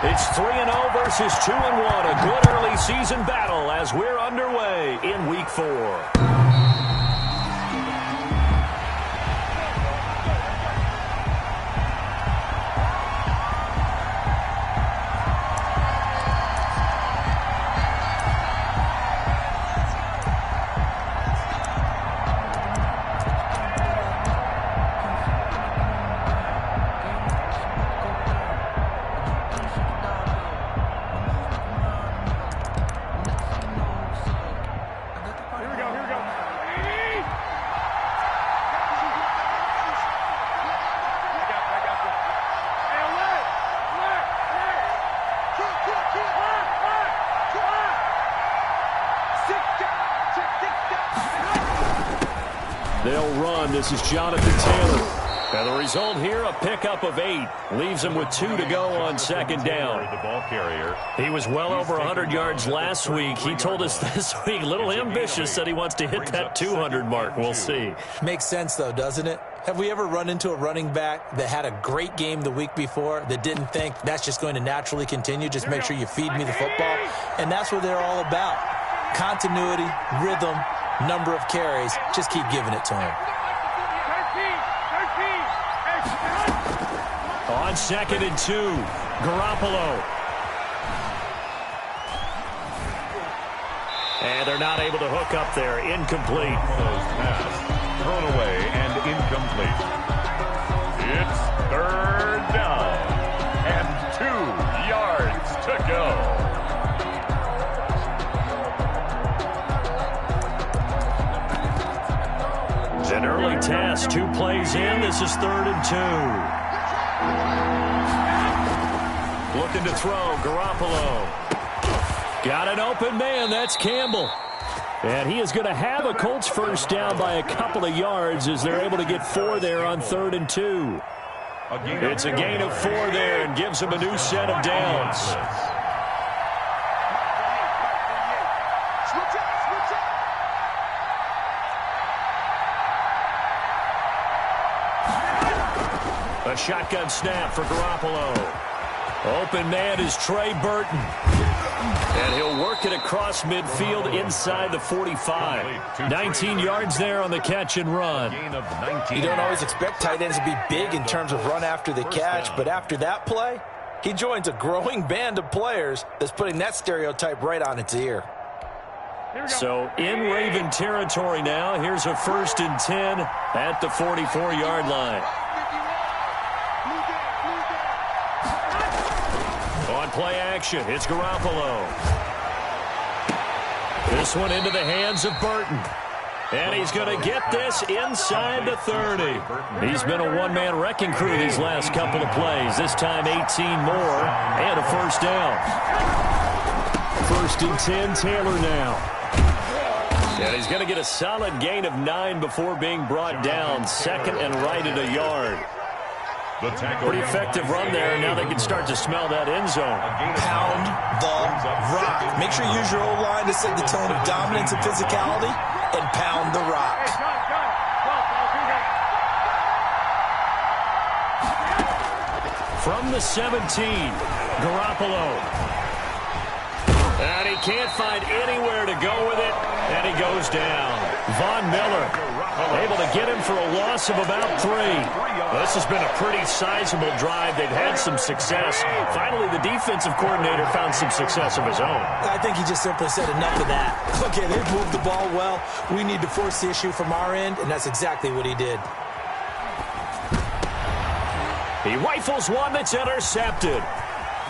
It's 3-0 versus 2-1. A good early season battle as we're underway in Week 4. They'll run. This is Jonathan Taylor. And the result here, a pickup of 8. Leaves him with 2 to go on second down. The ball carrier. He was well over 100 yards last week. He told us this week, a little ambitious, said he wants to hit that 200 mark. We'll see. Makes sense, though, doesn't it? Have we ever run into a running back that had a great game the week before that didn't think that's just going to naturally continue? Just make sure you feed me the football. And that's what they're all about. Continuity, rhythm, number of carries. Just keep giving it to him. On 2nd and 2, Garoppolo. And they're not able to hook up there. Incomplete. Pass thrown away and incomplete. It's 3rd down and 2 yards to go. An early task, 2 plays in. This is 3rd and 2. Looking to throw, Garoppolo. Got an open man, that's Campbell. And he is going to have a Colts first down by a couple of yards as they're able to get 4 there on 3rd and 2. It's a gain of 4 there and gives them a new set of downs. A shotgun snap for Garoppolo. Open man is Trey Burton. And he'll work it across midfield inside the 45. 19 yards there on the catch and run. You don't always expect tight ends to be big in terms of run after the catch, but after that play, he joins a growing band of players that's putting that stereotype right on its ear. So in Raven territory now, here's a 1st and 10 at the 44-yard line. On play action, it's Garoppolo. This one into the hands of Burton. And he's going to get this inside the 30. He's been a one-man wrecking crew these last couple of plays. This time 18 more and a first down. 1st and 10, Taylor now. And he's going to get a solid gain of 9 before being brought down. 2nd and right at a yard. Pretty effective run there. Now they can start to smell that end zone. Pound the rock. Make sure you use your O-line to set the tone of dominance and physicality, and pound the rock. From the 17, Garoppolo. And he can't find anywhere to go with it, and he goes down. Von Miller able to get him for a loss of about 3. This has been a pretty sizable drive. They've had some success. Finally, the defensive coordinator found some success of his own. I think he just simply said enough of that. Okay, they've moved the ball well. We need to force the issue from our end, and that's exactly what he did. He rifles one that's intercepted.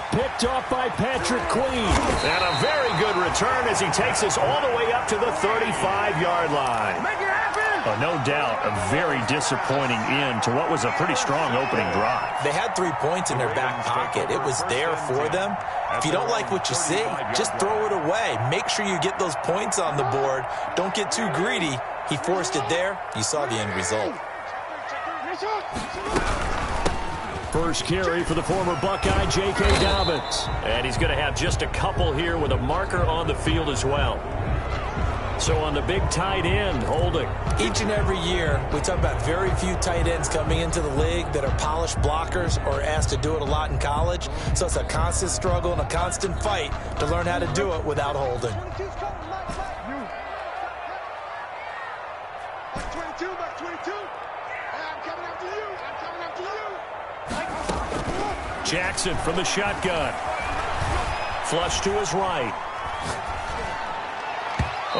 Picked off by Patrick Queen. And a very good return as he takes us all the way up to the 35-yard line. Make it happen! No doubt a very disappointing end to what was a pretty strong opening drive. They had 3 points in their back pocket. It was there for them. If you don't like what you see, just throw it away. Make sure you get those points on the board. Don't get too greedy. He forced it there. You saw the end result. First carry for the former Buckeye, J.K. Dobbins. And he's going to have just a couple here with a marker on the field as well. So on the big tight end, holding. Each and every year, we talk about very few tight ends coming into the league that are polished blockers or asked to do it a lot in college. So it's a constant struggle and a constant fight to learn how to do it without holding. Jackson from the shotgun. Flush to his right.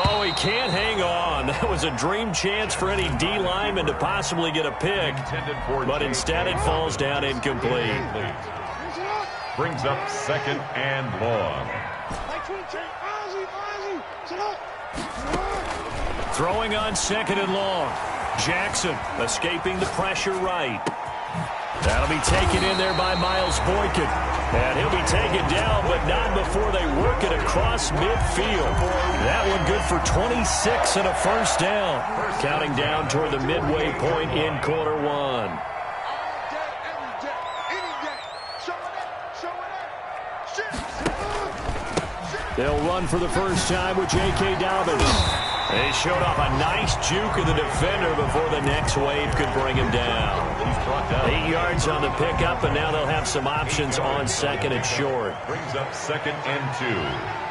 Oh, he can't hang on. That was a dream chance for any D lineman to possibly get a pick. But instead it falls down incomplete. Brings up 2nd and long. Throwing on 2nd and long. Jackson escaping the pressure right. That'll be taken in there by Miles Boykin. And he'll be taken down, but not before they work it across midfield. That one good for 26 and a first down. Counting down toward the midway point in quarter 1. They'll run for the first time with J.K. Dobbins. They showed off a nice juke of the defender before the next wave could bring him down. 8 yards on the pickup, and now they'll have some options on 2nd and short. Brings up 2nd and 2.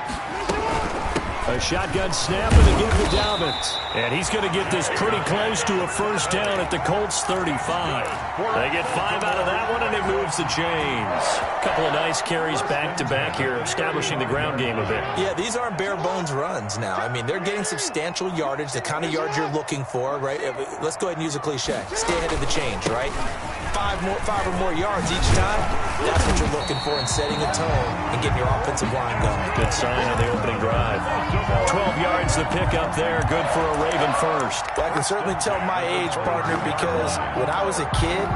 A shotgun snap and a give to Dobbins. And he's going to get this pretty close to a first down at the Colts 35. They get 5 out of that one, and it moves the chains. A couple of nice carries back-to-back here, establishing the ground game a bit. Yeah, these aren't bare-bones runs now. I mean, they're getting substantial yardage, the kind of yards you're looking for, right? Let's go ahead and use a cliche. Stay ahead of the change, right? 5 or more yards each time, that's what you're looking for in setting a tone and getting your offensive line going. Good sign on the opening drive. 12 yards the pickup there, good for a Raven first. Well, I can certainly tell my age, partner, because when I was a kid,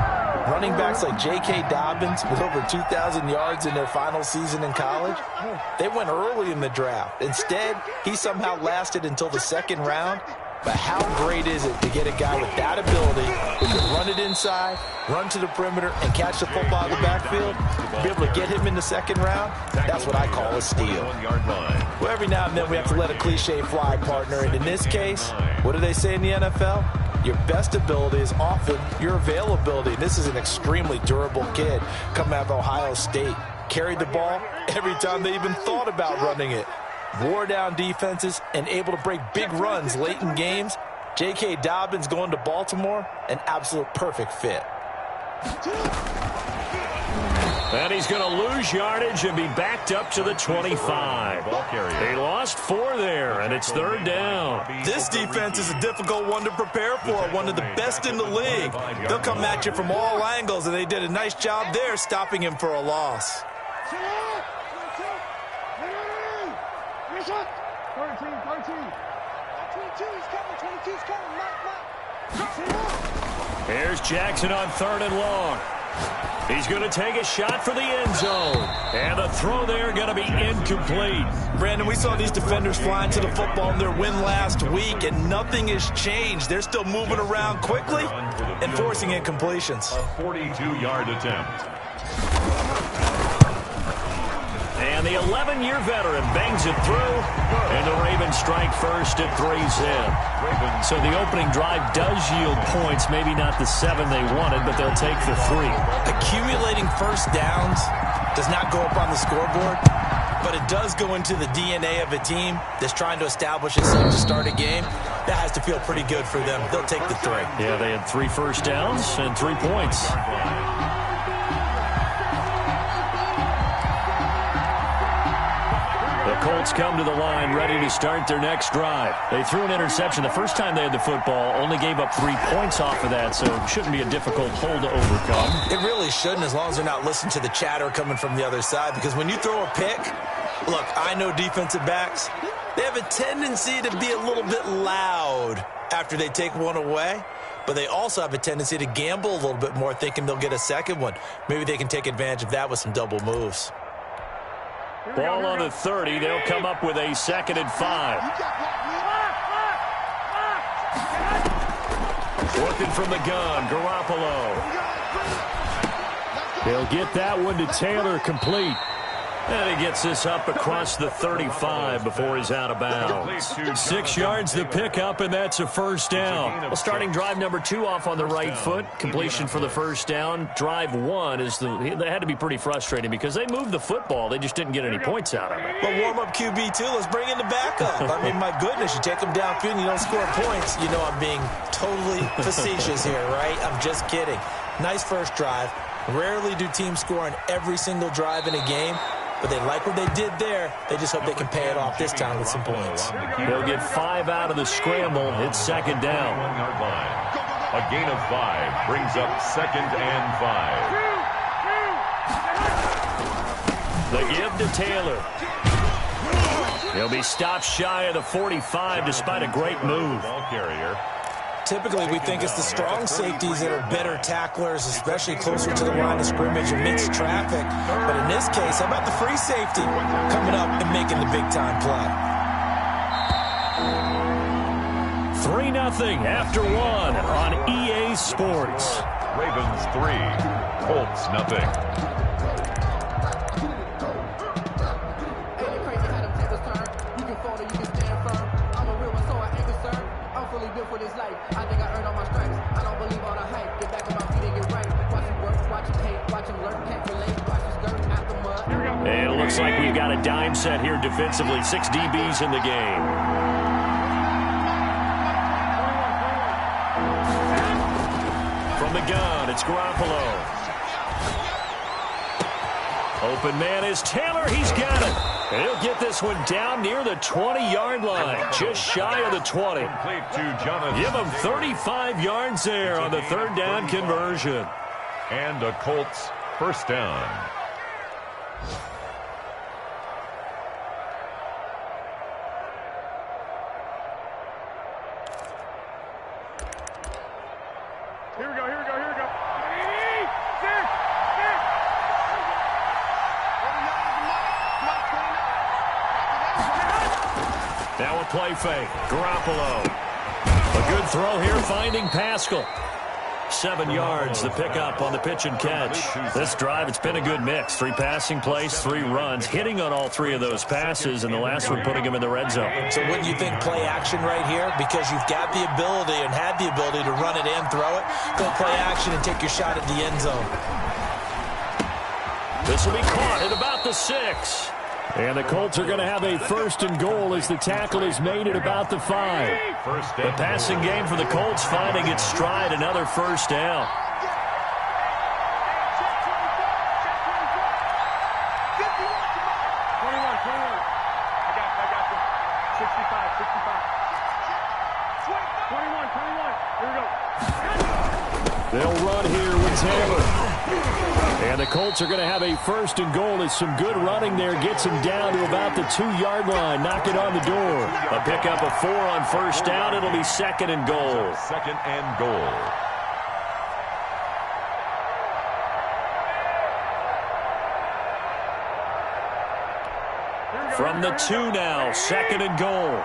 running backs like J.K. Dobbins with over 2,000 yards in their final season in college, they went early in the draft. Instead, he somehow lasted until the 2nd round. But how great is it to get a guy with that ability who can run it inside, run to the perimeter, and catch the football in the backfield? Be able to get him in the 2nd round, that's what I call a steal. Well, every now and then we have to let a cliche fly, partner. And in this case, what do they say in the NFL? Your best ability is often your availability. And this is an extremely durable kid coming out of Ohio State. Carried the ball every time they even thought about running it. Wore down defenses and able to break big runs late in games. J.K. Dobbins going to Baltimore, an absolute perfect fit. And he's going to lose yardage and be backed up to the 25. They lost 4 there, and it's 3rd down. This defense is a difficult one to prepare for, one of the best in the league. They'll come at you from all angles, and they did a nice job there stopping him for a loss. 13. 22's coming. 22's coming. Here's Jackson on 3rd and long. He's going to take a shot for the end zone. And the throw there going to be incomplete. Brandon, we saw these defenders flying to the football in their win last week, and nothing has changed. They're still moving around quickly and forcing incompletions. A 42-yard attempt. And the 11-year veteran bangs it through, and the Ravens strike first at 3-zip. So the opening drive does yield points, maybe not the 7 they wanted, but they'll take the 3. Accumulating first downs does not go up on the scoreboard, but it does go into the DNA of a team that's trying to establish itself to start a game. That has to feel pretty good for them. They'll take the 3. Yeah, they had 3 first downs and 3 points. Colts come to the line ready to start their next drive. They threw an interception the first time they had the football, only gave up 3 points off of that, so it shouldn't be a difficult hole to overcome. It really shouldn't, as long as they're not listening to the chatter coming from the other side, because when you throw a pick, look, I know defensive backs, they have a tendency to be a little bit loud after they take one away, but they also have a tendency to gamble a little bit more, thinking they'll get a second one. Maybe they can take advantage of that with some double moves. Ball on the 30. They'll come up with a 2nd and 5. Working from the gun, Garoppolo. They'll get that one to Taylor complete. And he gets this up across the 35 before he's out of bounds. 6 yards the pickup, and that's a first down. Well, starting drive number 2 off on the right foot. Completion for the first down. Drive 1 they had to be pretty frustrating because they moved the football. They just didn't get any points out of it. But warm-up QB, too. Let's bring in the backup. I mean, my goodness, you take them downfield and you don't score points. You know I'm being totally facetious here, right? I'm just kidding. Nice first drive. Rarely do teams score on every single drive in a game. But they like what they did there. They just hope they can pay it off this time with some points. They'll get 5 out of the scramble. It's second down. A gain of 5 brings up 2nd and 5. The give to Taylor. He'll be stopped shy of the 45 despite a great move. Ball carrier. Typically, we think it's the strong safeties that are better tacklers, especially closer to the line of scrimmage amidst traffic. But in this case, how about the free safety coming up and making the big-time play? 3-0 after 1 on EA Sports. Ravens 3, Colts 0. For this life, I think I earned all my stripes. I don't believe all the hype. Get back on my feet and get right. Watch him work, watch him hate, watch him lurk, can't relate. Watch his skirt out the mud. And it looks like we've got a dime set here defensively. 6 DBs in the game. From the gun, it's Garoppolo. Open man is Taylor. He's got it. He'll get this one down near the 20-yard line, just shy of the 20. Give him 35 yards there on the third down conversion. And a Colts first down. Here we go. Now a play fake. Garoppolo. A good throw here, finding Pascal. 7 yards, the pickup on the pitch and catch. This drive, it's been a good mix. 3 passing plays, 3 runs, hitting on all 3 of those passes, and the last one putting him in the red zone. So wouldn't you think play action right here? Because you've got the ability and had the ability to run it and throw it. Go play action and take your shot at the end zone. This will be caught at about the 6. And the Colts are going to have a 1st and goal as the tackle is made at about the 5. The passing game for the Colts finding its stride, another first down. They'll run here with Taylor. And the Colts are going to have a 1st and goal as some good running there gets him down to about the 2-yard line. Knock it on the door. A pickup of 4 on first down. It'll be 2nd and goal. 2nd and goal. From the 2 now, 2nd and goal.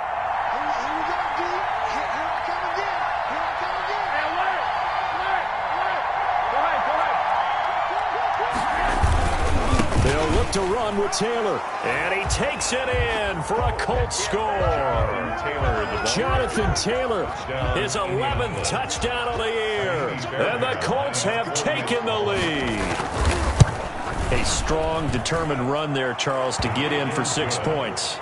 They'll look to run with Taylor. And he takes it in for a Colts score. Jonathan Taylor, his 11th touchdown of the year. And the Colts have taken the lead. A strong, determined run there, Charles, to get in for 6 points.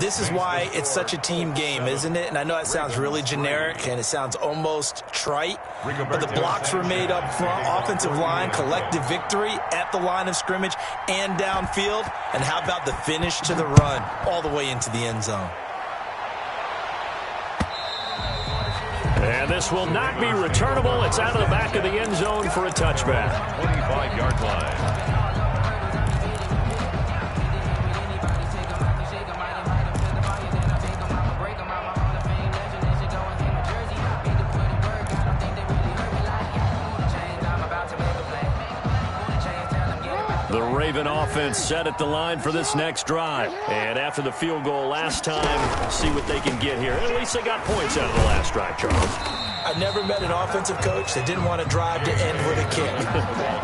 This is why it's such a team game, isn't it? And I know that sounds really generic and it sounds almost trite, but the blocks were made up front, offensive line, collective victory at the line of scrimmage and downfield. And how about the finish to the run all the way into the end zone? And this will not be returnable. It's out of the back of the end zone for a touchback. 25-yard line. The Raven offense set at the line for this next drive. And after the field goal last time, see what they can get here. At least they got points out of the last drive, Charles. I I never met an offensive coach that didn't want to drive to end with a kick.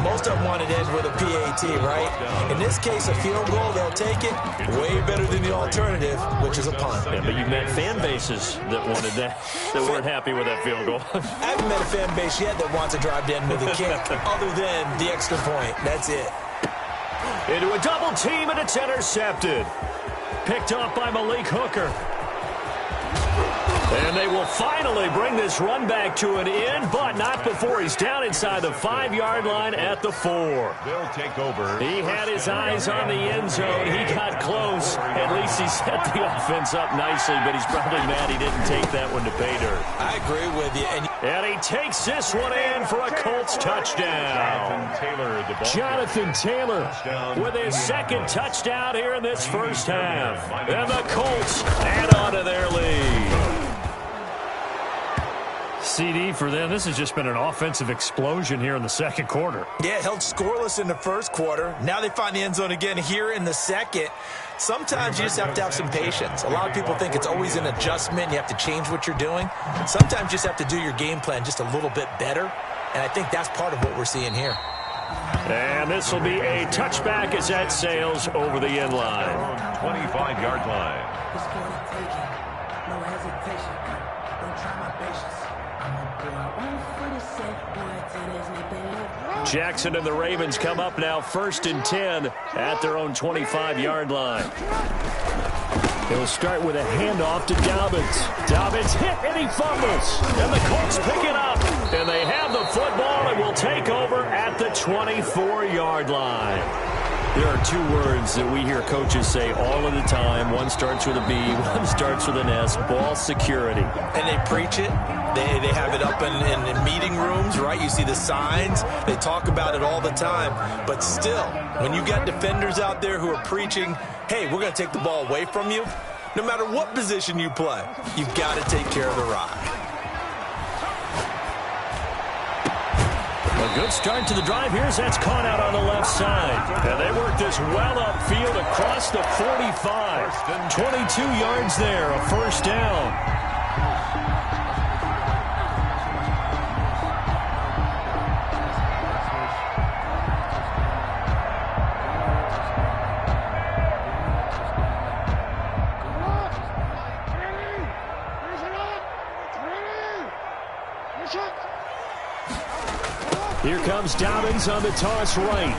Most of them wanted to end with a PAT, right? In this case, a field goal, they'll take it. Way better than the alternative, which is a punt. Yeah, but you've met fan bases that wanted that weren't happy with that field goal. I haven't met a fan base yet that wants to drive to end with a kick, other than the extra point. That's it. Into a double team, and it's intercepted. Picked off by Malik Hooker. And they will finally bring this run back to an end, but not before he's down inside the 5-yard line at the 4. They'll take over. He had his eyes on the end zone. He got close. At least he set the offense up nicely, but he's probably mad he didn't take that one to pay dirt. I agree with you. And he takes this one in for a Colts touchdown. Jonathan Taylor with his second touchdown here in this first half. And the Colts add on to their lead. CD for them. This has just been an offensive explosion here in the second quarter. Yeah, held scoreless in the first quarter. Now they find the end zone again here in the second. Sometimes you just have to have some patience. A lot of people think it's always an adjustment. You have to change what you're doing. Sometimes you just have to do your game plan just a little bit better. And I think that's part of what we're seeing here. And this will be a touchback as that sails over the end line. 25-yard line. It's for the taking. No hesitation. Don't try my patience. Jackson and the Ravens come up now 1st and 10 at their own 25-yard line. They'll start with a handoff to Dobbins. Dobbins hit and he fumbles. And the Colts pick it up. And they have the football and will take over at the 24-yard line. There are 2 words that we hear coaches say all of the time. One starts with a B, one starts with an S, ball security. And they preach it. They have it up in meeting rooms, right? You see the signs. They talk about it all the time. But still, when you got defenders out there who are preaching, hey, we're going to take the ball away from you, no matter what position you play, you've got to take care of the rock. A good start to the drive. Here's that's caught out on the left side. And they work this well upfield across the 45. 22 yards there, a first down. Here comes Dobbins on the toss right.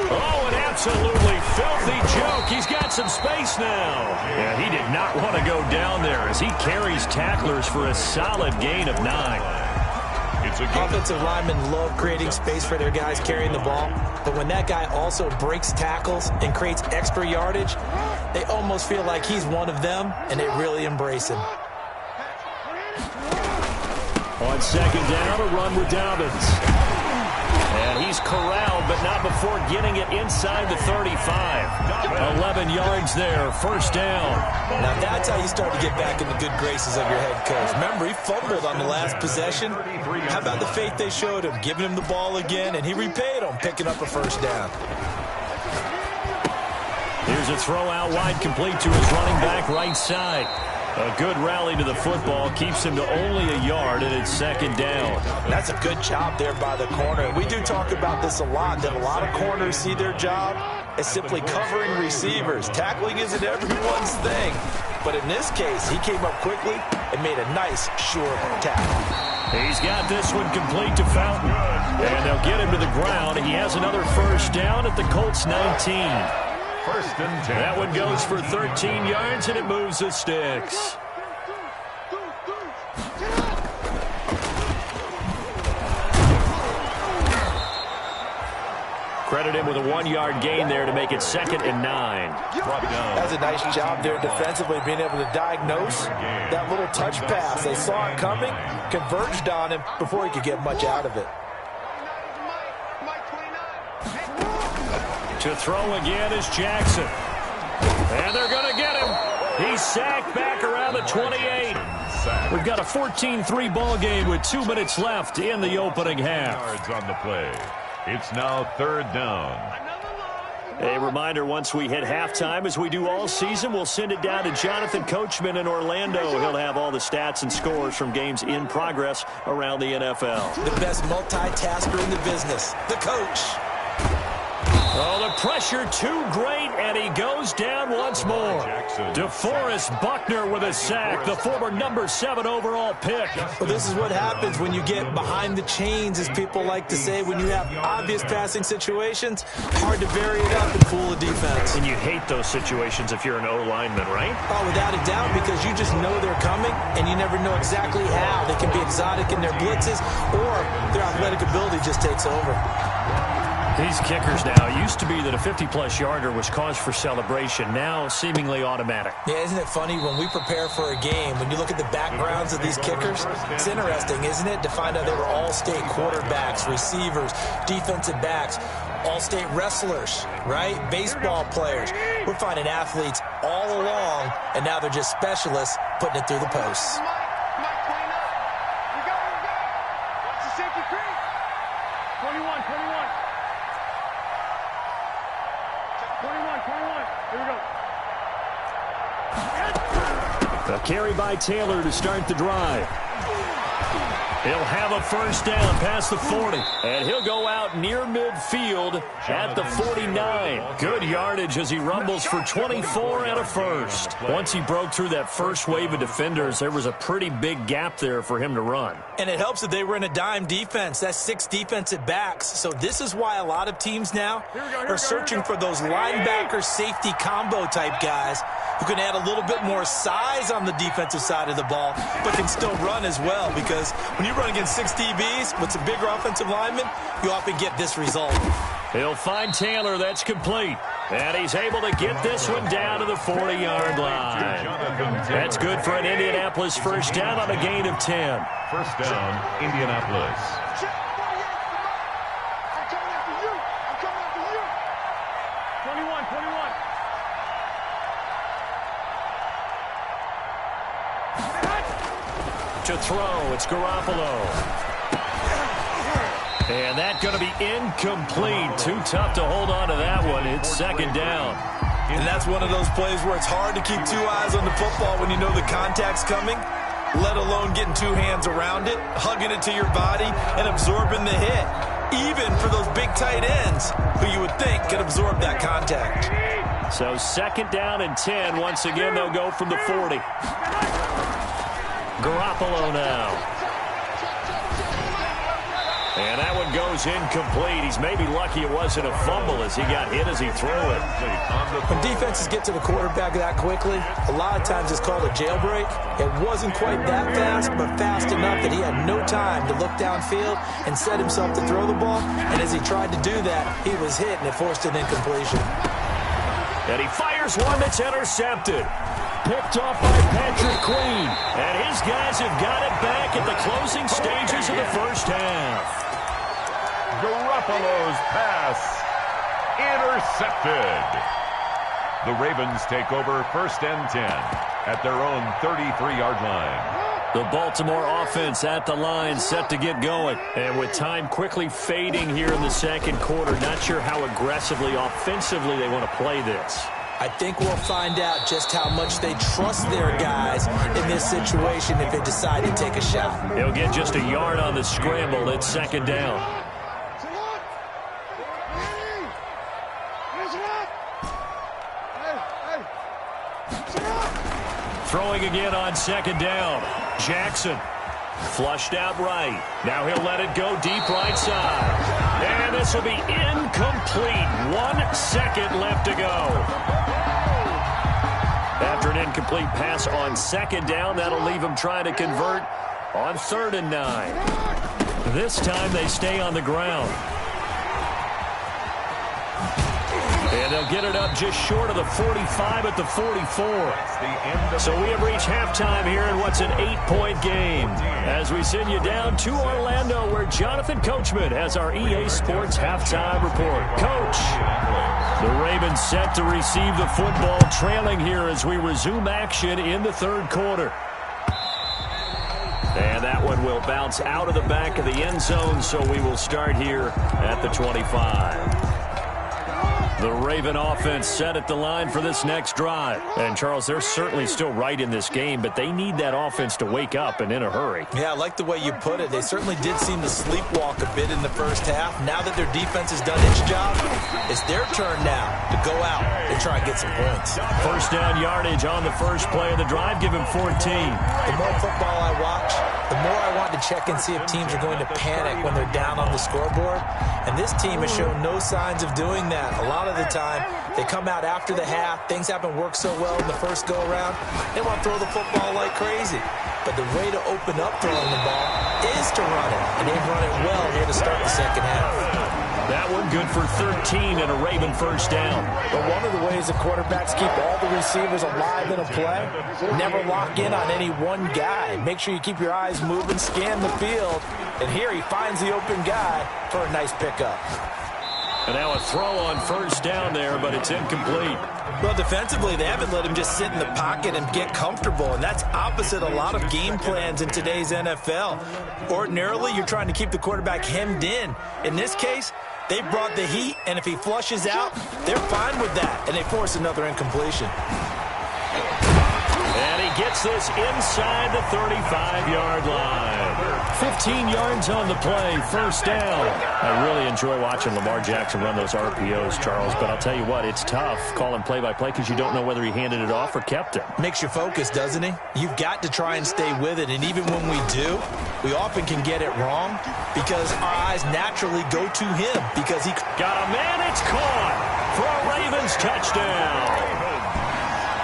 Oh, an absolutely filthy joke. He's got some space now. Yeah, he did not want to go down there as he carries tacklers for a solid gain of 9. It's a offensive linemen love creating space for their guys carrying the ball. But when that guy also breaks tackles and creates extra yardage, they almost feel like he's one of them, and they really embrace him. On second down, a run with Dobbins. And he's corralled, but not before getting it inside the 35. 11 yards there, first down. Now that's how you start to get back in the good graces of your head coach. Remember, he fumbled on the last possession. How about the faith they showed him, giving him the ball again, and he repaid them, picking up a first down. Here's a throw out wide, complete to his running back right side. A good rally to the football keeps him to only a yard, and it's second down. That's a good job there by the corner. We do talk about this a lot, that a lot of corners see their job as simply covering receivers. Tackling isn't everyone's thing. But in this case, he came up quickly and made a nice, short tackle. He's got this one complete to Fountain. And they'll get him to the ground. He has another first down at the Colts 19. First and 10. That one goes for 13 yards, and it moves the sticks. Credit him with a 1-yard gain there to make it second and 9. That's a nice job there defensively, being able to diagnose that little touch pass. They saw it coming, converged on him before he could get much out of it. To throw again is Jackson. And they're going to get him. He's sacked back around the 28. We've got a 14-3 ball game with 2 minutes left in the opening half. Yards on the play. It's now third down. A reminder, once we hit halftime, as we do all season, we'll send it down to Jonathan Coachman in Orlando. He'll have all the stats and scores from games in progress around the NFL. The best multitasker in the business, the coach. Oh, the pressure too great, and he goes down once more. DeForest Buckner with a sack, the former number 7 overall pick. Well, this is what happens when you get behind the chains, as people like to say. When you have obvious passing situations, hard to vary it up and fool a defense. And you hate those situations if you're an O-lineman, right? Oh, without a doubt, because you just know they're coming, and you never know exactly how. They can be exotic in their blitzes, or their athletic ability just takes over. These kickers now, it used to be that a 50-plus yarder was cause for celebration. Now, seemingly automatic. Yeah, isn't it funny when we prepare for a game, when you look at the backgrounds of these kickers, it's interesting, isn't it, to find out they were all-state quarterbacks, receivers, defensive backs, all-state wrestlers, right? Baseball players. We're finding athletes all along, and now they're just specialists putting it through the posts. Mike, clean up. You go. Watch the safety creep. 21. 21. Here we go. A carry by Taylor to start the drive. He'll have a first down past the 40. And he'll go out near midfield at the 49. Good yardage as he rumbles for 24 and a first. Once he broke through that first wave of defenders, there was a pretty big gap there for him to run. And it helps that they were in a dime defense. That's 6 defensive backs. So this is why a lot of teams now are searching for those linebacker safety combo type guys who can add a little bit more size on the defensive side of the ball, but can still run as well, because when you run against 6 DBs with some bigger offensive linemen, you often get this result. He'll find Taylor. That's complete. And he's able to get this one down to the 40-yard line. That's good for an Indianapolis first down on a gain of 10. First down, Indianapolis. I'm coming after you. 21. To throw, it's Garoppolo. And that's going to be incomplete. Too tough to hold on to that one. It's second down. And that's one of those plays where it's hard to keep 2 eyes on the football when you know the contact's coming, let alone getting 2 hands around it, hugging it to your body, and absorbing the hit. Even for those big tight ends who you would think could absorb that contact. So second down and 10. Once again, they'll go from the 40. Garoppolo now. And that one goes incomplete. He's maybe lucky it wasn't a fumble as he got hit as he threw it. When defenses get to the quarterback that quickly, a lot of times it's called a jailbreak. It wasn't quite that fast, but fast enough that he had no time to look downfield and set himself to throw the ball. And as he tried to do that, he was hit, and it forced an incompletion. And he fires one that's intercepted. Picked off by Patrick Queen. And his guys have got it back at the closing stages of the first half. Garoppolo's pass intercepted. The Ravens take over first and 10 at their own 33-yard line. The Baltimore offense at the line, set to get going. And with time quickly fading here in the second quarter, not sure how aggressively, offensively they want to play this. I think we'll find out just how much they trust their guys in this situation if they decide to take a shot. He'll get just a yard on the scramble. It's second down. Throwing again on second down. Jackson flushed out right. Now he'll let it go deep right side. And this will be incomplete. 1 second left to go. After an incomplete pass on second down, that'll leave him trying to convert on 3rd and 9. This time they stay on the ground. And they'll get it up just short of the 45 at the 44. So we have reached halftime here in what's an 8-point game. As we send you down to Orlando, where Jonathan Coachman has our EA Sports halftime report. Coach, the Ravens set to receive the football, trailing here as we resume action in the 3rd quarter. And that one will bounce out of the back of the end zone, so we will start here at the 25. The Raven offense set at the line for this next drive. And, Charles, they're certainly still right in this game, but they need that offense to wake up and in a hurry. Yeah, I like the way you put it. They certainly did seem to sleepwalk a bit in the first half. Now that their defense has done its job, it's their turn now to go out and try and get some points. First down yardage on the first play of the drive. Give him 14. The more football I watch, the more I want to check and see if teams are going to panic when they're down on the scoreboard. And this team has shown no signs of doing that. A lot of the time, they come out after the half. Things haven't worked so well in the first go-around. They want to throw the football like crazy. But the way to open up throwing the ball is to run it. And they've run it well here to start the second half. That one good for 13 and a Raven first down. But one of the ways the quarterbacks keep all the receivers alive in a play, never lock in on any one guy. Make sure you keep your eyes moving, scan the field. And here he finds the open guy for a nice pickup. And now a throw on first down there, but it's incomplete. Well, defensively, they haven't let him just sit in the pocket and get comfortable, and that's opposite a lot of game plans in today's NFL. Ordinarily, you're trying to keep the quarterback hemmed in. In this case, they brought the heat, and if he flushes out, they're fine with that, and they force another incompletion. And he gets this inside the 35-yard line. 15 yards on the play, first down. I really enjoy watching Lamar Jackson run those RPOs, Charles, but I'll tell you what, it's tough calling play-by-play because you don't know whether he handed it off or kept it. Makes you focus, doesn't he? You've got to try and stay with it, and even when we do, we often can get it wrong because our eyes naturally go to him because he got a man, it's caught for a Ravens touchdown.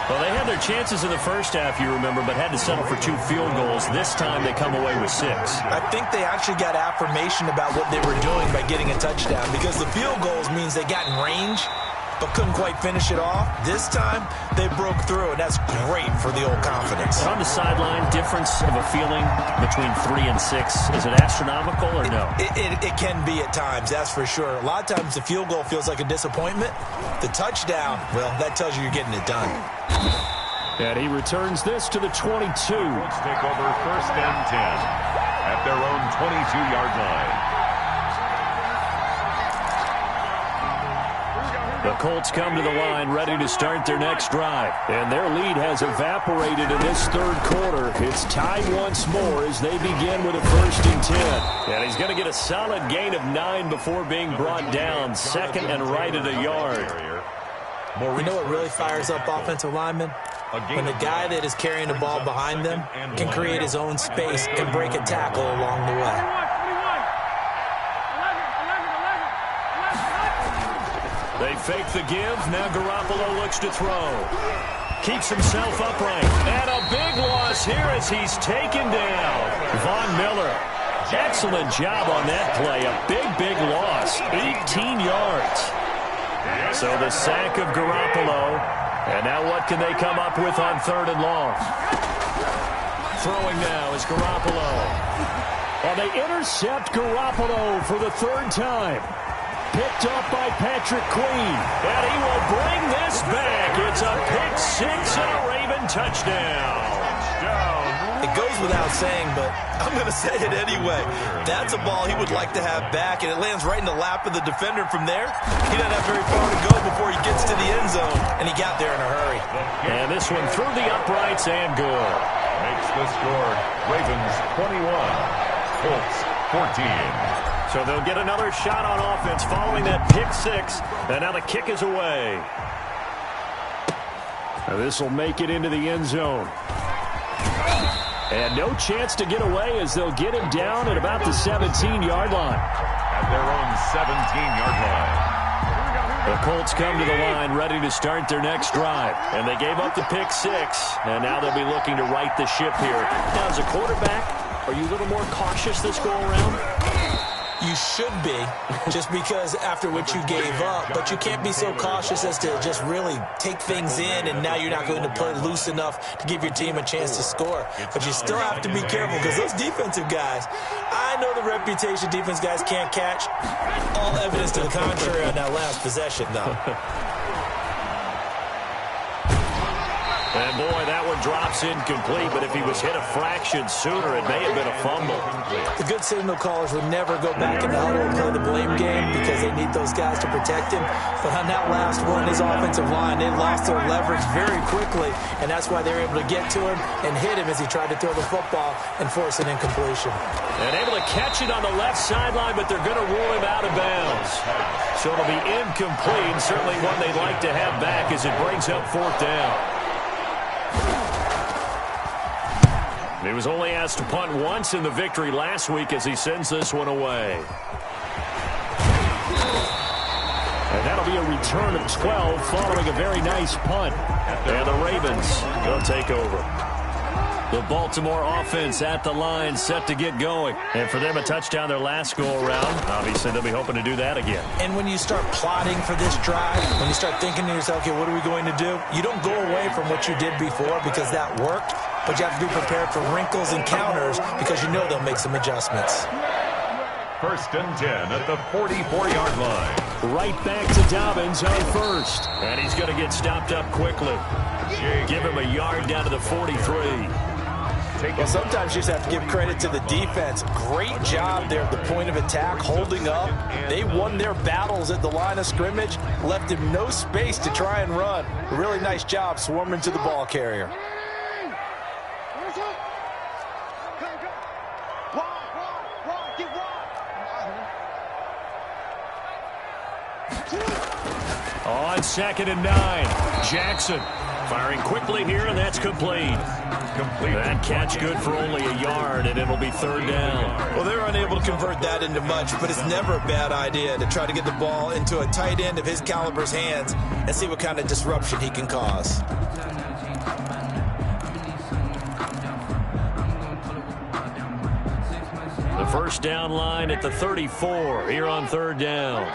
Well, they had their chances in the first half, you remember, but had to settle for 2 field goals. This time they come away with 6. I think they actually got affirmation about what they were doing by getting a touchdown because the field goals means they got in range but couldn't quite finish it off. This time, they broke through, and that's great for the old confidence. On the sideline, difference of a feeling between 3 and 6, is it astronomical or no? It can be at times, that's for sure. A lot of times the field goal feels like a disappointment. The touchdown, well, that tells you you're getting it done. And he returns this to the 22. Let's take over first and 10 at their own 22-yard line. The Colts come to the line ready to start their next drive. And their lead has evaporated in this third quarter. It's tied once more as they begin with a first and 10. And he's going to get a solid gain of 9 before being brought down. Second and right at a yard. You know what really fires up offensive linemen? When the guy that is carrying the ball behind them can create his own space and break a tackle along the way. They fake the give. Now Garoppolo looks to throw. Keeps himself upright. And a big loss here as he's taken down. Von Miller. Excellent job on that play. A big loss. 18 yards. So the sack of Garoppolo. And now what can they come up with on third and long? Throwing now is Garoppolo. And they intercept Garoppolo for the third time. Picked up by Patrick Queen. And he will bring this back. It's a pick 6 and a Raven touchdown. It goes without saying, but I'm going to say it anyway. That's a ball he would like to have back, and it lands right in the lap of the defender from there. He doesn't have very far to go before he gets to the end zone, and he got there in a hurry. And this one through the uprights and good. Makes the score Ravens 21, Colts 14. So they'll get another shot on offense following that pick 6. And now the kick is away. This will make it into the end zone. And no chance to get away as they'll get him down at about the 17-yard line. At their own 17-yard line. The Colts come to the line ready to start their next drive. And they gave up the pick 6. And now they'll be looking to right the ship here. Now, as a quarterback, are you a little more cautious this go around? You should be, just because after what you gave up, but you can't be so cautious as to just really take things in, and now you're not going to play loose enough to give your team a chance to score. But you still have to be careful, because those defensive guys, I know the reputation defense guys can't catch. All evidence to the contrary on that last possession, though. And, boy, that one drops incomplete, but if he was hit a fraction sooner, it may have been a fumble. The good signal callers would never go back in the huddle and play the blame game because they need those guys to protect him. But on that last one, his offensive line, they lost their leverage very quickly, and that's why they were able to get to him and hit him as he tried to throw the football and force an incompletion. And able to catch it on the left sideline, but they're going to rule him out of bounds. So it'll be incomplete, certainly one they'd like to have back as it brings up 4th down. He was only asked to punt once in the victory last week as he sends this one away. And that'll be a return of 12 following a very nice punt. And the Ravens will take over. The Baltimore offense at the line, set to get going. And for them, a touchdown their last go-around. Obviously, they'll be hoping to do that again. And when you start plotting for this drive, when you start thinking to yourself, okay, what are we going to do? You don't go away from what you did before because that worked, but you have to be prepared for wrinkles and counters because you know they'll make some adjustments. 1st and 10 at the 44-yard line. Right back to Dobbins on 1st. And he's going to get stopped up quickly. Give him a yard down to the 43. Well, sometimes you just have to give credit to the defense. Great job there at the point of attack, holding up. They won their battles at the line of scrimmage, left him no space to try and run. A really nice job swarming to the ball carrier. On 2nd and 9, Jackson firing quickly here, and that's complete. That catch good for only a yard, and it'll be 3rd down. Well, they're unable to convert that into much, but it's never a bad idea to try to get the ball into a tight end of his caliber's hands and see what kind of disruption he can cause. The 1st down line at the 34 here on 3rd down.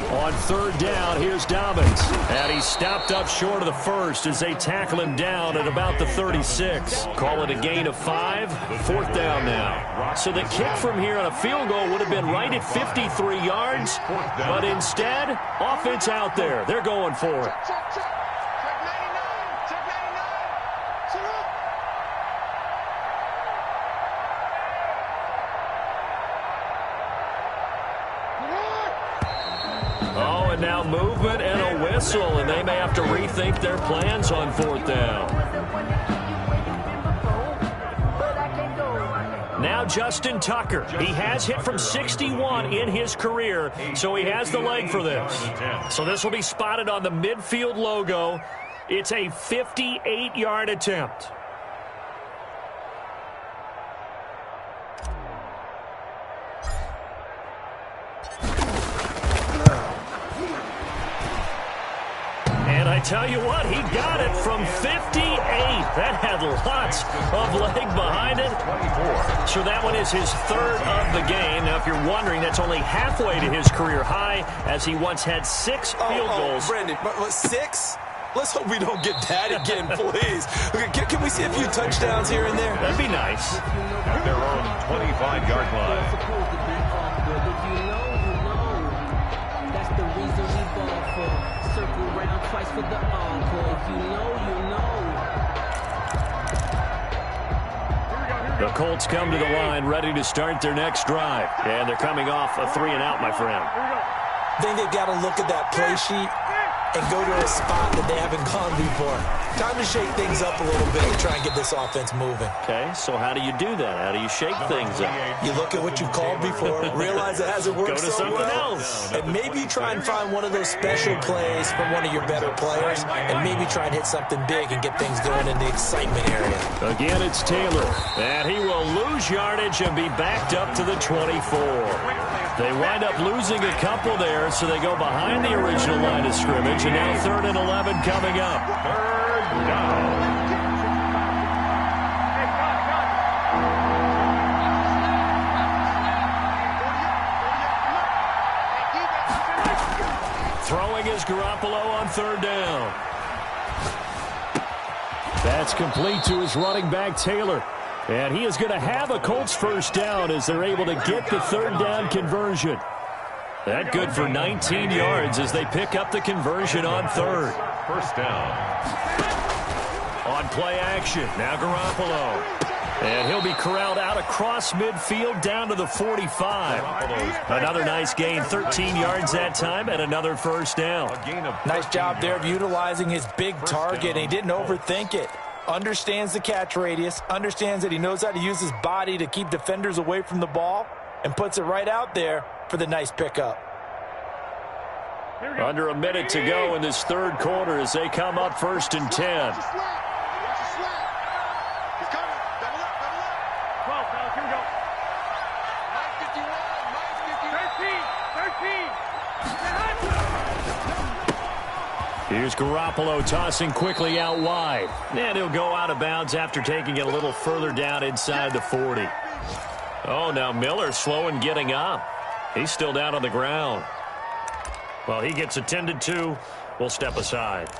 On 3rd down, here's Dobbins. And he's stopped up short of the 1st as they tackle him down at about the 36. Call it a gain of 5. 4th down now. So the kick from here on a field goal would have been right at 53 yards. But instead, offense out there. They're going for it. Now movement and a whistle, and they may have to rethink their plans on 4th down. Now Justin Tucker. He has hit from 61 in his career, so he has the leg for this. So this will be spotted on the midfield logo. It's a 58-yard attempt. I tell you what, he got it from 58. That had lots of leg behind it. So that one is his 3rd of the game. Now, if you're wondering, that's only halfway to his career high, as he once had 6 field goals. Brandon, but 6? Let's hope we don't get that again, please. Can we see a few touchdowns here and there? That'd be nice. At their own 25-yard line. That's the reason we ball for. Circle round twice for the encore. If you know, you know. The Colts come to the line ready to start their next drive. And they're coming off a 3-and-out, my friend. I think they've got to look at that play sheet and go to a spot that they haven't gone before. Time to shake things up a little bit and try and get this offense moving. Okay, so how do you do that? How do you shake things up? You look at what you've called before, realize it hasn't worked so well. Go to something else. And maybe try and find one of those special plays from one of your better players, and maybe try and hit something big and get things going in the excitement area. Again, it's Taylor, and he will lose yardage and be backed up to the 24. They wind up losing a couple there, so they go behind the original line of scrimmage, and now 3rd and 11 coming up. 3rd down. Throwing is Garoppolo on 3rd down. That's complete to his running back, Taylor. And he is going to have a Colts 1st down as they're able to get the 3rd down conversion. That good for 19 yards as they pick up the conversion on third. First down. On play action, now Garoppolo. And he'll be corralled out across midfield down to the 45. Another nice gain, 13 yards that time, and another first down. Nice job there of utilizing his big target, and he didn't overthink it. Understands the catch radius, understands that he knows how to use his body to keep defenders away from the ball, and puts it right out there for the nice pickup. Under a minute to go in this third quarter as they come up 1st and 10. Here's Garoppolo tossing quickly out wide. And he'll go out of bounds after taking it a little further down inside the 40. Oh, now Miller slow in getting up. He's still down on the ground. Well, he gets attended to. We'll step aside.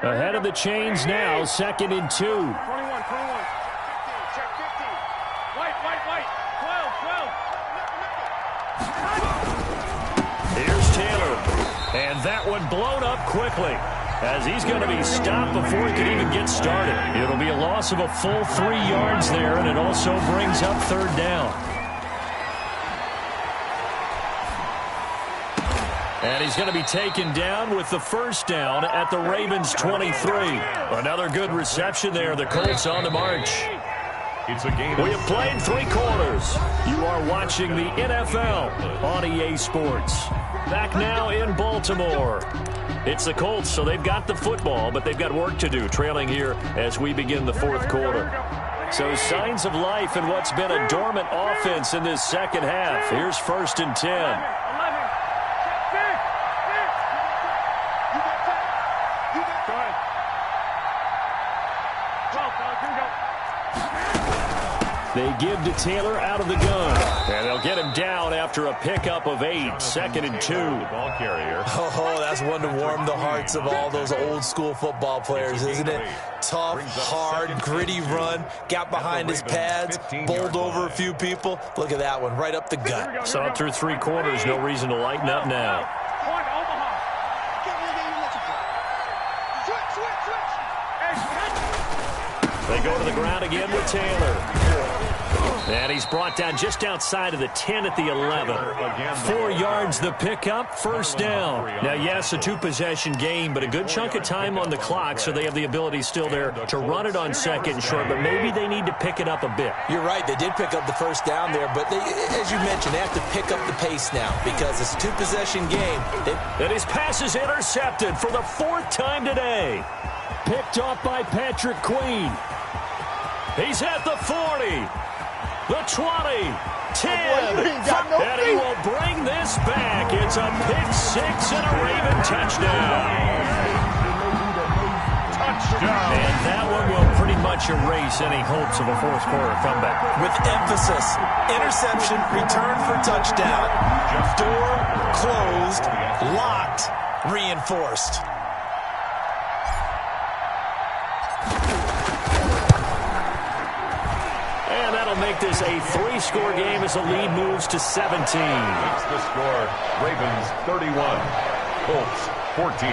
Ahead of the chains now, 2nd and 2. 21. Check 50. White. 12. Here's Taylor. And that one blown up quickly as he's going to be stopped before he can even get started. It'll be a loss of a full 3 yards there, and it also brings up 3rd down. And he's going to be taken down with the first down at the Ravens 23. Another good reception there. The Colts on the march. It's a game. We have played 3 quarters. You are watching the NFL on EA Sports. Back now in Baltimore. It's the Colts, so they've got the football, but they've got work to do, trailing here as we begin the 4th quarter. So signs of life in what's been a dormant offense in this second half. Here's 1st and 10. They give to Taylor out of the gun. And they'll get him down after a pickup of 8. 2nd and 2. Ball carrier. Oh, that's one to warm the hearts of all those old school football players, isn't it? Tough, hard, gritty run. Got behind his pads, bowled over a few people. Look at that one, right up the gut. Saw it through 3 quarters. No reason to lighten up now. They go to the ground again with Taylor. And he's brought down just outside of the 10 at the 11. 4 yards the pickup, first down. Now, yes, a 2-possession game, but a good chunk of time on the clock, so they have the ability still there to run it on 2nd and short, but maybe they need to pick it up a bit. You're right, they did pick up the first down there, but they, as you mentioned, they have to pick up the pace now because it's a 2-possession game. And his pass is intercepted for the 4th time today. Picked off by Patrick Queen. He's at the 40, the 20, 10, and he will bring this back. It's a pick 6 and a Raven touchdown. And that one will pretty much erase any hopes of a 4th quarter comeback. With emphasis, interception, return for touchdown. Door closed, locked, reinforced. That'll make this a 3-score game as the lead moves to 17. That's the score. Ravens 31, Colts 14.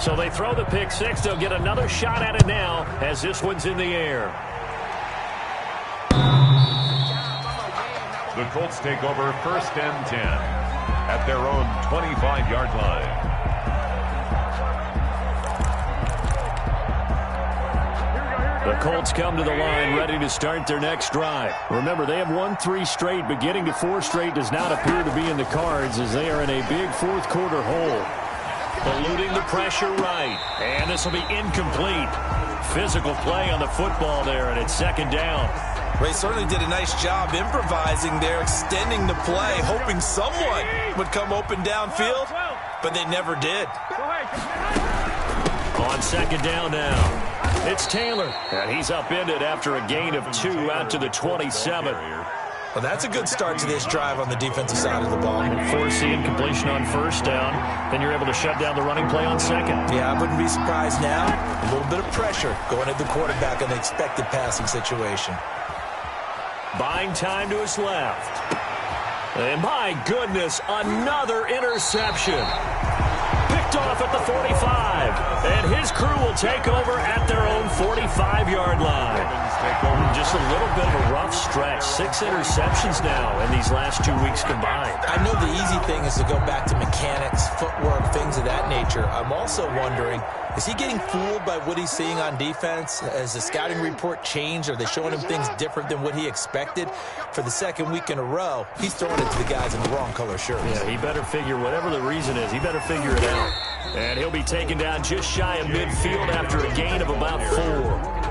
So they throw the pick 6. They'll get another shot at it now as this one's in the air. The Colts take over 1st and 10. At their own 25-yard line. The Colts come to the line ready to start their next drive. Remember, they have won 3 straight, but getting to 4 straight does not appear to be in the cards as they are in a big 4th quarter hole. Eluding the pressure right, and this will be incomplete. Physical play on the football there, and it's 2nd down. They certainly did a nice job improvising there, extending the play, hoping someone would come open downfield, but they never did. On 2nd down now. It's Taylor, and he's upended after a gain of 2 out to the 27. Well, that's a good start to this drive on the defensive side of the ball. Force the incompletion on first down. Then you're able to shut down the running play on second. Yeah, I wouldn't be surprised now. A little bit of pressure going at the quarterback in the expected passing situation. Buying time to his left. And my goodness, another interception. Picked off at the 45. And his crew will take over at their own 45-yard line. Just a little bit of a rough stretch. 6 interceptions now in these last 2 weeks combined. I know the easy thing is to go back to mechanics, footwork, things of that nature. I'm also wondering, is he getting fooled by what he's seeing on defense? Has the scouting report changed? Are they showing him things different than what he expected? For the second week in a row, he's throwing it to the guys in the wrong color shirts. Yeah, he better figure, whatever the reason is, he better figure it out. And he'll be taken down just shy of midfield after a gain of about 4.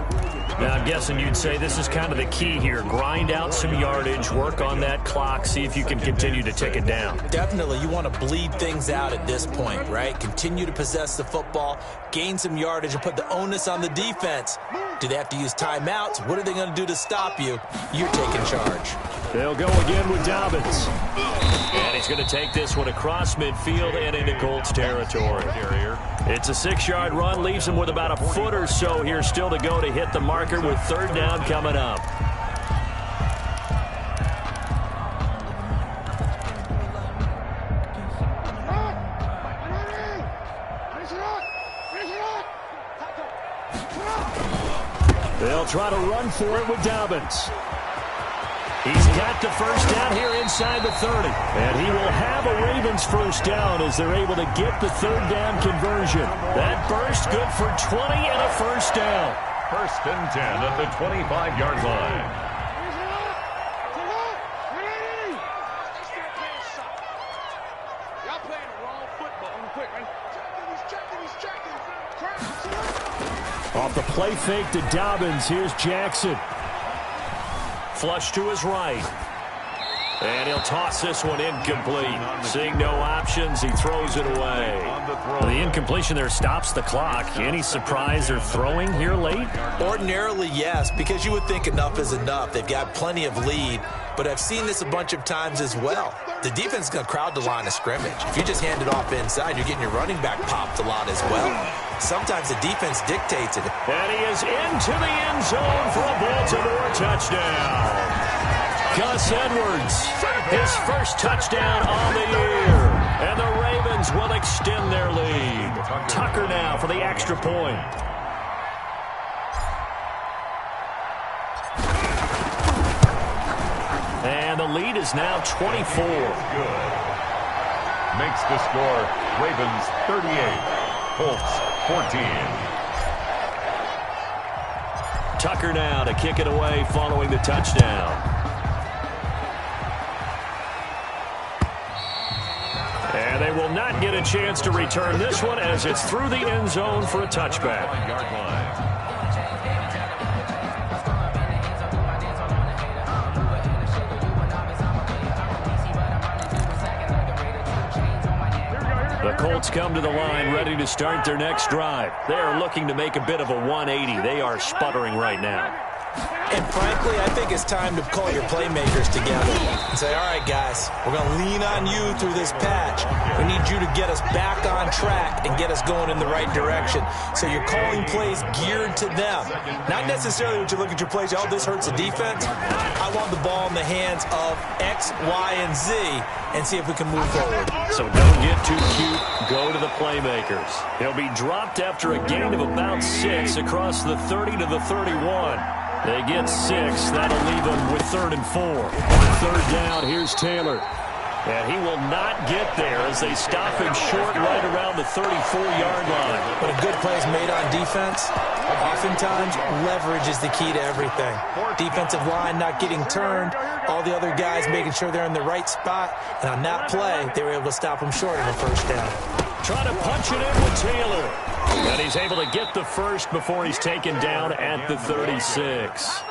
Now, I'm guessing you'd say this is kind of the key here. Grind out some yardage, work on that clock, see if you can continue to take it down. Definitely, you want to bleed things out at this point, right? Continue to possess the football, gain some yardage, and put the onus on the defense. Do they have to use timeouts? What are they going to do to stop you? You're taking charge. They'll go again with Dobbins. And he's going to take this one across midfield and into Colts territory. It's a 6-yard run, leaves him with about a foot or so here still to go to hit the marker with 3rd down coming up. They'll try to run for it with Dobbins. He's got the first down here inside the 30. And he will have a Ravens first down as they're able to get the 3rd down conversion. That burst good for 20 and a first down. 1st and 10 at the 25-yard line. Off the play fake to Dobbins, here's Jackson. Flush to his right. And he'll toss this one incomplete. Seeing no options, he throws it away. The incompletion there stops the clock. Any surprise they're throwing here late? Ordinarily, yes, because you would think enough is enough. They've got plenty of lead, but I've seen this a bunch of times as well. The defense is going to crowd the line of scrimmage. If you just hand it off inside, you're getting your running back popped a lot as well. Sometimes the defense dictates it. And he is into the end zone for a Baltimore touchdown. Gus Edwards, his first touchdown on the year. And the Ravens will extend their lead. Tucker now for the extra point. And the lead is now 24. Good. Makes the score Ravens 38, Colts 14. Tucker now to kick it away following the touchdown. And they will not get a chance to return this one as it's through the end zone for a touchback. The Colts come to the line ready to start their next drive. They are looking to make a bit of a 180. They are sputtering right now. And frankly, I think it's time to call your playmakers together and say, all right, guys, we're going to lean on you through this patch. We need you to get us back on track and get us going in the right direction. So you're calling plays geared to them. Not necessarily when you look at your plays, oh, this hurts the defense. I want the ball in the hands of X, Y, and Z and see if we can move forward. So don't get too cute. Go to the playmakers. He'll be dropped after a gain of about 6 across the 30 to the 31. They get 6. That'll leave them with 3rd and 4. 3rd down, here's Taylor. And he will not get there as they stop him short right around the 34-yard line. But a good play is made on defense. Oftentimes, leverage is the key to everything. Defensive line not getting turned. All the other guys making sure they're in the right spot. And on that play, they were able to stop him short of a first down. Trying to punch it in with Taylor. And he's able to get the first before he's taken down at the 36.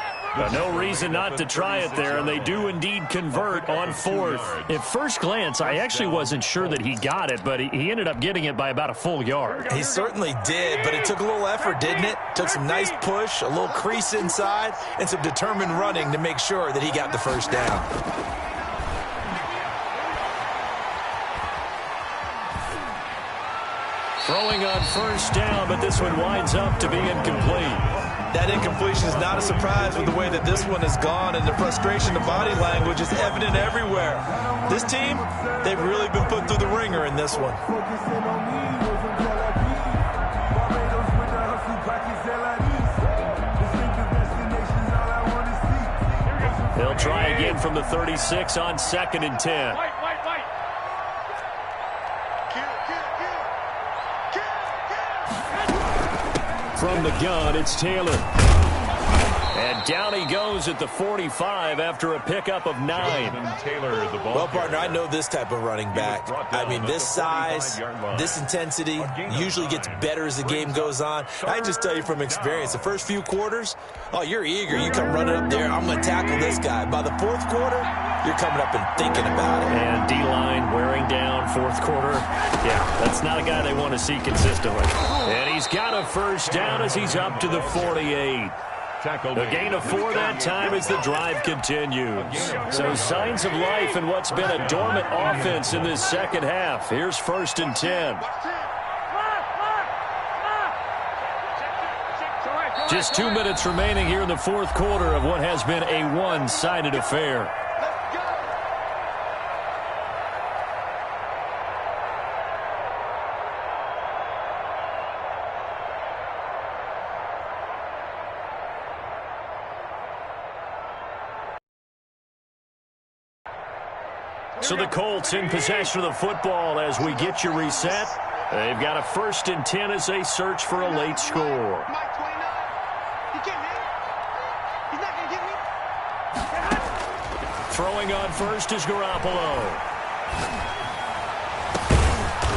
No reason not to try it there, and they do indeed convert on fourth. At first glance, I actually wasn't sure that he got it, but he ended up getting it by about a full yard. He certainly did, but it took a little effort, didn't it? Took some nice push, a little crease inside, and some determined running to make sure that he got the first down. Throwing on first down, but this one winds up to be incomplete. That incompletion is not a surprise with the way that this one has gone, and the frustration, the body language is evident everywhere. This team, they've really been put through the ringer in this one. They'll try again from the 36 on 2nd and 10. From the gun, it's Taylor. And down he goes at the 45 after a pickup of 9. Taylor, the ball Well, partner, I know this type of running back. I mean, this size, this intensity usually gets better as the game goes on. I can just tell you from experience, the first few quarters, oh, you're eager. You come running up there, I'm going to tackle this guy. By the fourth quarter, you're coming up and thinking about it. And D-line wearing down fourth quarter. Yeah, that's not a guy they want to see consistently. And he's got a first down as he's up to the 48. A gain of 4 that time as the drive continues. So signs of life in what's been a dormant offense in this second half. Here's 1st and 10. Just 2 minutes remaining here in the fourth quarter of what has been a one-sided affair. So the Colts in possession of the football as we get you reset. They've got a 1st and 10 as they search for a late score. Throwing on first is Garoppolo.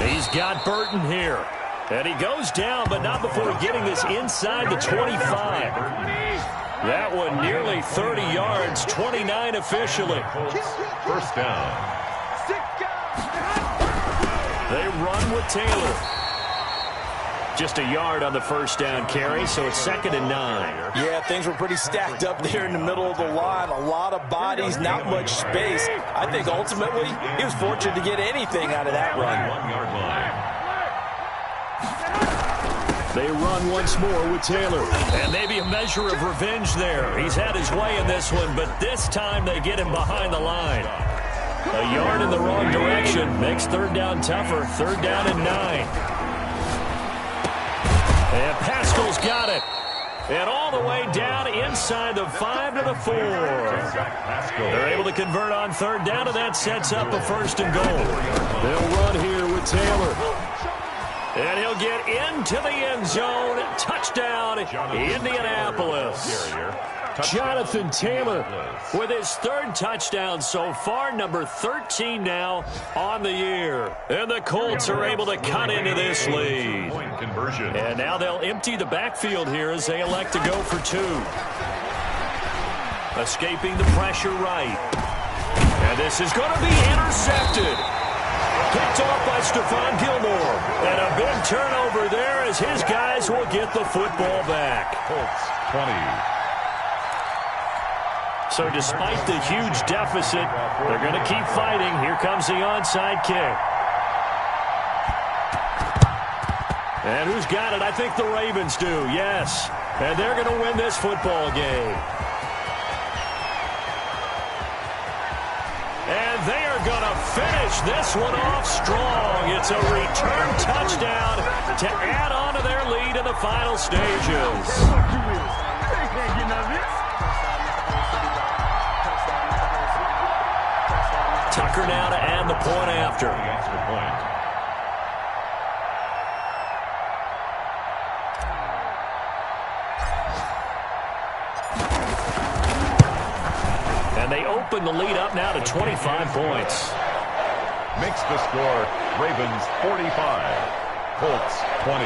He's got Burton here. And he goes down, but not before getting this inside the 25. That one nearly 30 yards, 29 officially. First down. They run with Taylor. Just a yard on the first down carry, so it's 2nd and 9. Yeah, things were pretty stacked up there in the middle of the line. A lot of bodies, not much space. I think ultimately he was fortunate to get anything out of that run. 1 yard line. They run once more with Taylor. And maybe a measure of revenge there. He's had his way in this one, but this time they get him behind the line. A yard in the wrong direction makes 3rd down tougher. 3rd down and 9. And Pascal's got it. And all the way down inside the 5 to the 4. They're able to convert on 3rd down, and that sets up a 1st and goal. They'll run here with Taylor. And he'll get into the end zone. Touchdown, Indianapolis. Jonathan Taylor with his 3rd touchdown so far, number 13 now on the year. And the Colts are able to cut into this lead. Point conversion. And now they'll empty the backfield here as they elect to go for 2. Escaping the pressure right. And this is going to be intercepted. Picked off by Stephon Gilmore. And a big turnover there as his guys will get the football back. Colts 20. So despite the huge deficit, they're going to keep fighting. Here comes the onside kick. And who's got it? I think the Ravens do, yes. And they're going to win this football game. And they are going to finish this one off strong. It's a return touchdown to add on to their lead in the final stages. Tucker now to add the point after. And they open the lead up now to 25 points. Makes the score Ravens 45, Colts 20.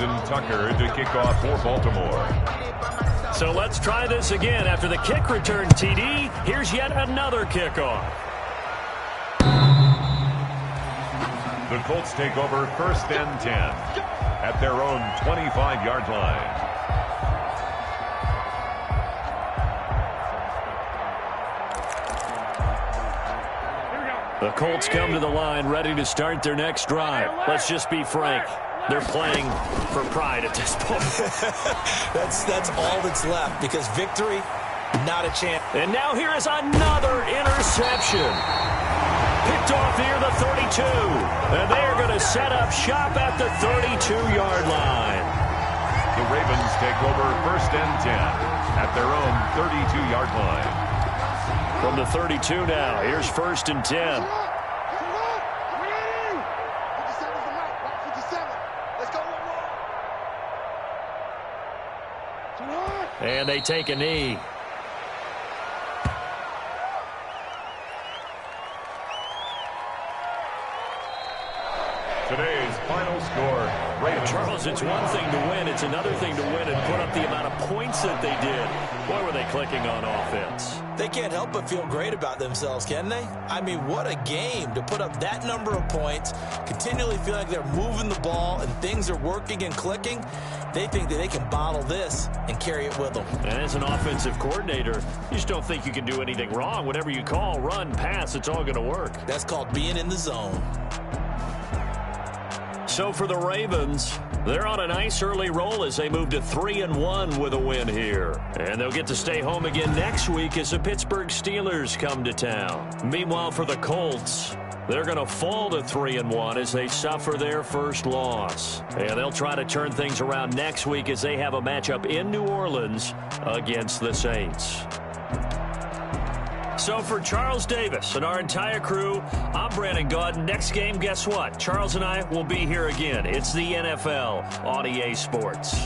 Justin Tucker to kick off for Baltimore. So let's try this again. After the kick return TD, here's yet another kickoff. The Colts take over 1st and 10 at their own 25-yard line. The Colts come to the line ready to start their next drive. Let's just be frank. They're playing for pride at this point. That's all that's left, because victory, not a chance. And now here is another interception. Picked off near the 32. And they're going to set up shop at the 32-yard line. The Ravens take over 1st and 10 at their own 32-yard line. From the 32 now, here's 1st and 10. And they take a knee. Today's final score, Ravens. Charles, it's one thing to win. It's another thing to win and put up the amount of points that they did. Boy, were they clicking on offense. They can't help but feel great about themselves, can they? I mean, what a game to put up that number of points, continually feel like they're moving the ball and things are working and clicking. They think that they can bottle this and carry it with them. And as an offensive coordinator, you just don't think you can do anything wrong. Whatever you call, run, pass, it's all going to work. That's called being in the zone. So for the Ravens, they're on a nice early roll as they move to 3-1 with a win here. And they'll get to stay home again next week as the Pittsburgh Steelers come to town. Meanwhile, for the Colts, they're going to fall to 3-1 as they suffer their first loss. And they'll try to turn things around next week as they have a matchup in New Orleans against the Saints. So for Charles Davis and our entire crew, I'm Brandon Gaudin. Next game, guess what? Charles and I will be here again. It's the NFL on EA Sports.